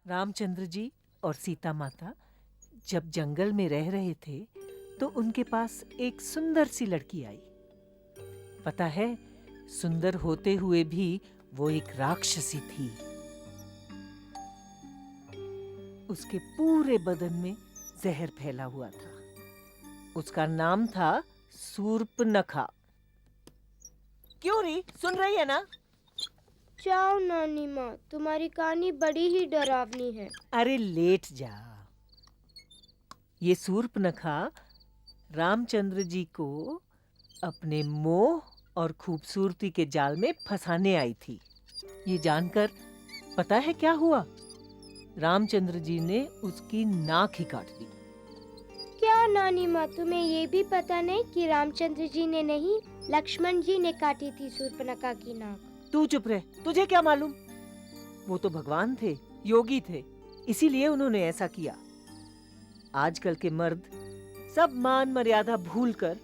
रामचंद्र जी और सीता माता जब जंगल में रह रहे थे तो उनके पास एक सुंदर सी लड़की आई। पता है, सुंदर होते हुए भी वो एक राक्षसी थी। उसके पूरे बदन में जहर फैला हुआ था। उसका नाम था सूर्पनखा। क्यों री, सुन रही है ना? जाओ नानी माँ, तुम्हारी कहानी बड़ी ही डरावनी है। अरे लेट जा। ये सूर्पनखा रामचंद्र जी को अपने मोह और खूबसूरती के जाल में फंसाने आई थी। ये जानकर पता है क्या हुआ? रामचंद्र जी ने उसकी नाक ही काट दी। क्या नानी माँ, तुम्हें ये भी पता नहीं कि रामचंद्र जी ने नहीं, लक्ष्मण जी ने काटी थी शूर्पणखा की नाक? तू चुप रह, तुझे क्या मालूम? वो तो भगवान थे, योगी थे, इसीलिए उन्होंने ऐसा किया। आजकल के मर्द सब मान मर्यादा भूलकर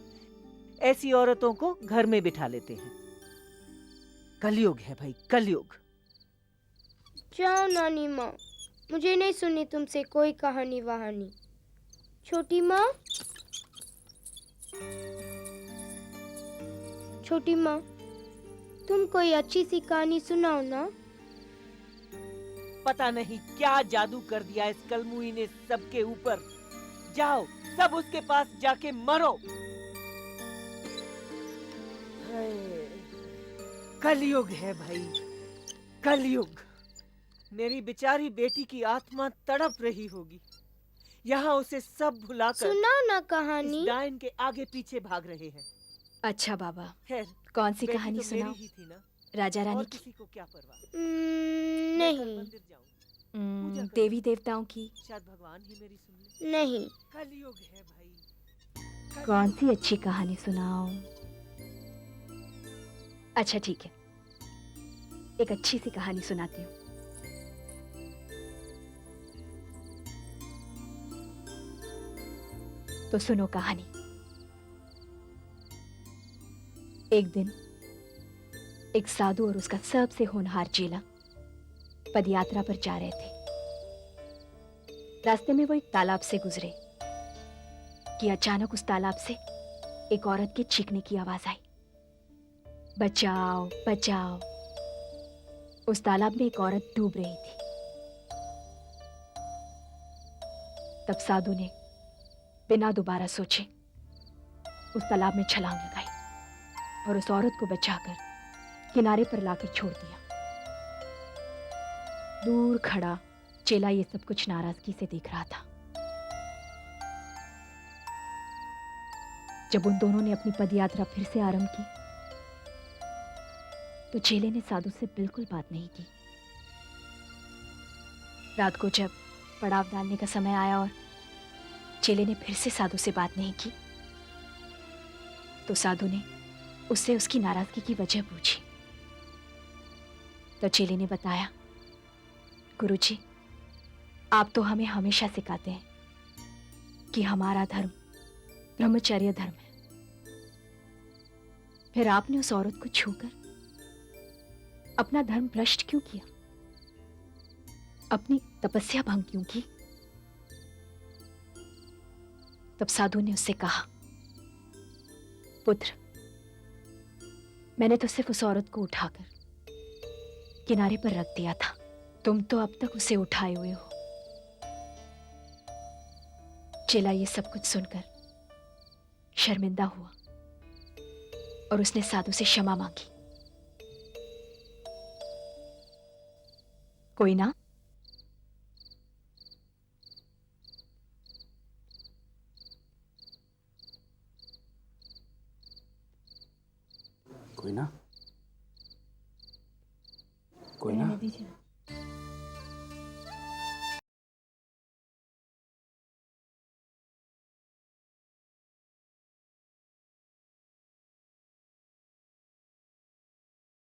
ऐसी औरतों को घर में बिठा लेते हैं। कलयुग है भाई, कलयुग। जाओ नानी माँ, मुझे नहीं सुननी तुमसे कोई कहानी वहानी। छोटी माँ, छोटी माँ, तुम कोई अच्छी सी कहानी सुनाओ ना। पता नहीं क्या जादू कर दिया इस कलमुई ने सबके ऊपर। जाओ, सब उसके पास जाके मरो। कलयुग है भाई, कलयुग। मेरी बेचारी बेटी की आत्मा तड़प रही होगी। यहाँ उसे सब भुलाकर सुनाओ ना इस कहानी। डायन के आगे पीछे भाग रहे हैं। अच्छा बाबा, खैर, कौन सी बेटी कहानी तो सुनाओ? मेरी ही थी ना, राजा रानी और की? किसी को क्या परवाह। मैं कल नहीं। मंदिर जाऊं, पूजा देवी करूंगी। देवताओं की? शायद भगवान ही मेरी सुन ले। नहीं। कलयुग है भाई, कौन कलयुग। सी अच्छी कहानी सुनाओ? अच्छा ठीक है, एक अच्छी सी कहानी सुनाती हूँ। तो सुनो कहानी। एक दिन एक साधु और उसका सबसे होनहार चेला पदयात्रा पर जा रहे थे। रास्ते में वो एक तालाब से गुजरे कि अचानक उस तालाब से एक औरत के चीखने की आवाज आई, बचाओ बचाओ। उस तालाब में एक औरत डूब रही थी। तब साधु ने बिना दोबारा सोचे उस तालाब में छलांग लगाई और उस औरत को बचाकर किनारे पर लाकर छोड़ दिया। दूर खड़ा चेला ये सब कुछ नाराजगी से देख रहा था। जब उन दोनों ने अपनी पदयात्रा फिर से आरंभ की तो चेले ने साधु से बिल्कुल बात नहीं की। रात को जब पड़ाव डालने का समय आया और चेले ने फिर से साधु से बात नहीं की तो साधु ने उससे उसकी नाराजगी की वजह पूछी। तो चेले ने बताया, गुरुजी, आप तो हमें हमेशा सिखाते हैं कि हमारा धर्म ब्रह्मचर्य धर्म है। फिर आपने उस औरत को छूकर अपना धर्म भ्रष्ट क्यों किया? अपनी तपस्या भंग क्यों की? तब साधु ने उससे कहा, पुत्र, मैंने तो सिर्फ उस औरत को उठाकर किनारे पर रख दिया था। तुम तो अब तक उसे उठाए हुए हो। चेला ये सब कुछ सुनकर शर्मिंदा हुआ और उसने साधु से क्षमा मांगी। कोई ना? कोई ना? कोई ना? रहने दीजिए।